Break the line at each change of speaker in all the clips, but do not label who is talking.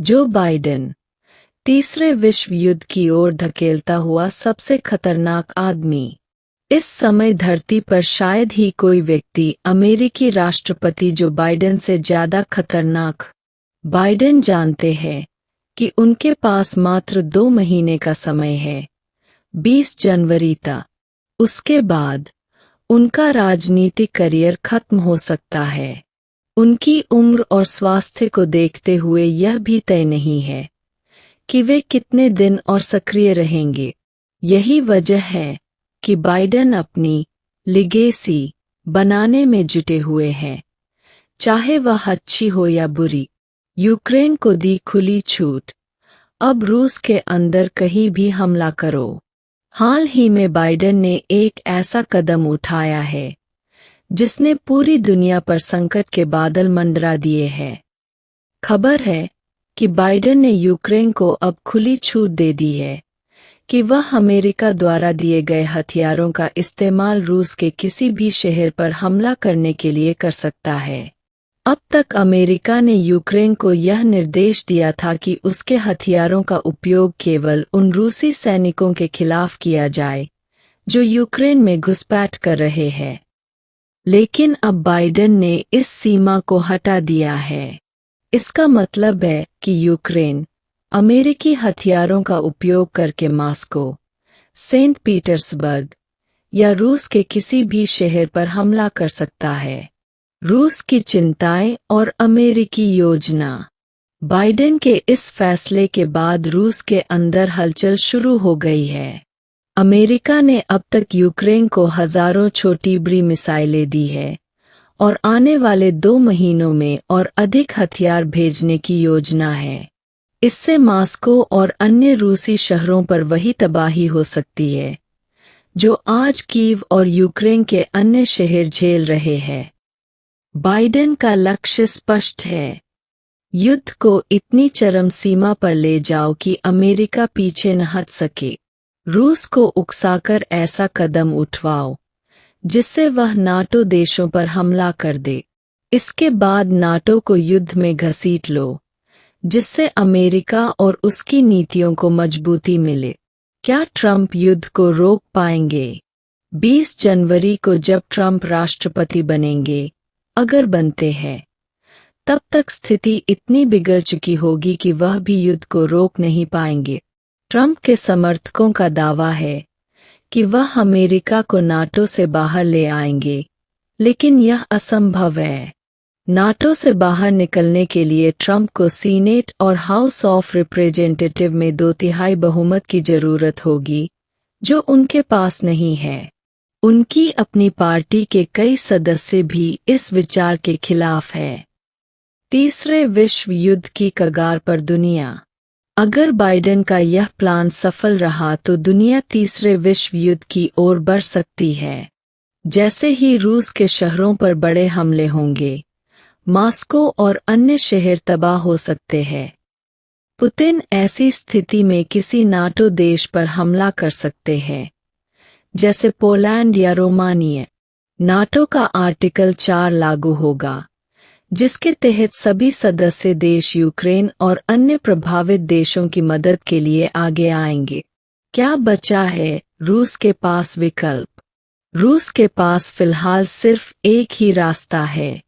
Joe Biden तीसरे विश्व युद्ध की ओर धकेलता हुआ सबसे खतरनाक आदमी। इस समय धरती पर शायद ही कोई व्यक्ति अमेरिकी राष्ट्रपति जो बाइडेन से ज्यादा खतरनाक। बाइडेन जानते हैं कि उनके पास मात्र 2 महीने का समय है, 20 जनवरी तक। उसके बाद उनका राजनीतिक करियर खत्म हो सकता है। उनकी उम्र और स्वास्थ्य को देखते हुए यह भी तय नहीं है कि वे कितने दिन और सक्रिय रहेंगे। यही वजह है कि बाइडेन अपनी लिगेसी बनाने में जुटे हुए हैं, चाहे वह अच्छी हो या बुरी। यूक्रेन को दी खुली छूट, अब रूस के अंदर कहीं भी हमला करो। हाल ही में बाइडेन ने एक ऐसा कदम उठाया है जिसने पूरी दुनिया पर संकट के बादल मंडरा दिए हैं। खबर है कि बाइडेन ने यूक्रेन को अब खुली छूट दे दी है कि वह अमेरिका द्वारा दिए गए हथियारों का इस्तेमाल रूस के किसी भी शहर पर हमला करने के लिए कर सकता है। अब तक अमेरिका ने यूक्रेन को यह निर्देश दिया था कि उसके हथियारों का उपयोग केवल उन रूसी सैनिकों के खिलाफ किया जाए जो यूक्रेन में घुसपैठ कर रहे हैं। लेकिन अब बाइडेन ने इस सीमा को हटा दिया है। इसका मतलब है कि यूक्रेन अमेरिकी हथियारों का उपयोग करके मॉस्को, सेंट पीटर्सबर्ग या रूस के किसी भी शहर पर हमला कर सकता है। रूस की चिंताएं और अमेरिकी योजना। बाइडेन के इस फैसले के बाद रूस के अंदर हलचल शुरू हो गई है। अमेरिका ने अब तक यूक्रेन को हजारों छोटी बड़ी मिसाइलें दी है और आने वाले 2 महीनों में और अधिक हथियार भेजने की योजना है। इससे मॉस्को और अन्य रूसी शहरों पर वही तबाही हो सकती है जो आज कीव और यूक्रेन के अन्य शहर झेल रहे हैं। बाइडेन का लक्ष्य स्पष्ट है, युद्ध को इतनी चरम सीमा पर ले जाओ कि अमेरिका पीछे न हट सके। रूस को उकसाकर ऐसा कदम उठवाओ जिससे वह नाटो देशों पर हमला कर दे। इसके बाद नाटो को युद्ध में घसीट लो जिससे अमेरिका और उसकी नीतियों को मजबूती मिले। क्या ट्रंप युद्ध को रोक पाएंगे? 20 जनवरी को जब ट्रंप राष्ट्रपति बनेंगे, अगर बनते हैं, तब तक स्थिति इतनी बिगड़ चुकी होगी कि वह भी युद्ध को रोक नहीं पाएंगे। ट्रंप के समर्थकों का दावा है कि वह अमेरिका को नाटो से बाहर ले आएंगे, लेकिन यह असंभव है। नाटो से बाहर निकलने के लिए ट्रंप को सीनेट और हाउस ऑफ रिप्रेजेंटेटिव में 2/3 बहुमत की जरूरत होगी, जो उनके पास नहीं है। उनकी अपनी पार्टी के कई सदस्य भी इस विचार के खिलाफ है। तीसरे विश्व युद्ध की कगार पर दुनिया। अगर बाइडेन का यह प्लान सफल रहा तो दुनिया तीसरे विश्व युद्ध की ओर बढ़ सकती है। जैसे ही रूस के शहरों पर बड़े हमले होंगे, मॉस्को और अन्य शहर तबाह हो सकते हैं। पुतिन ऐसी स्थिति में किसी नाटो देश पर हमला कर सकते हैं, जैसे पोलैंड या रोमानिया। नाटो का आर्टिकल 4 लागू होगा, जिसके तहत सभी सदस्य देश यूक्रेन और अन्य प्रभावित देशों की मदद के लिए आगे आएंगे। क्या बचा है रूस के पास विकल्प? रूस के पास फिलहाल सिर्फ एक ही रास्ता है।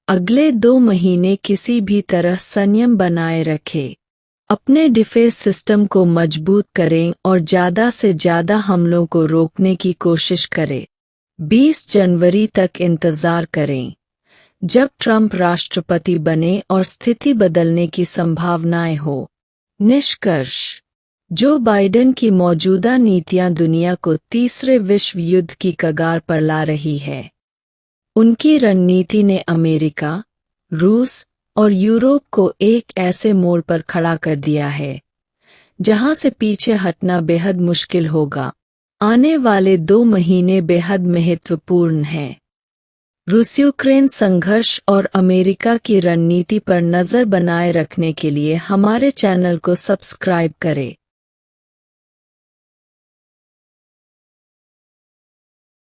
अगले 2 महीने किसी भी तरह संयम बनाए रखें, अपने डिफेंस सिस्टम को मजबूत करें और ज़्यादा से ज़्यादा हमलों को रोकने की कोशिश करें। 20 जनवरी तक इंतज़ार करें, जब ट्रंप राष्ट्रपति बने और स्थिति बदलने की संभावनाएं हो। निष्कर्ष: जो बाइडेन की मौजूदा नीतियां दुनिया को तीसरे विश्व युद्ध की कगार पर ला रही है। उनकी रणनीति ने अमेरिका, रूस और यूरोप को एक ऐसे मोड़ पर खड़ा कर दिया है जहां से पीछे हटना बेहद मुश्किल होगा। आने वाले 2 महीने बेहद महत्वपूर्ण हैं। रूस यूक्रेन संघर्ष और अमेरिका की रणनीति पर नज़र बनाए रखने के लिए हमारे चैनल को सब्सक्राइब करें।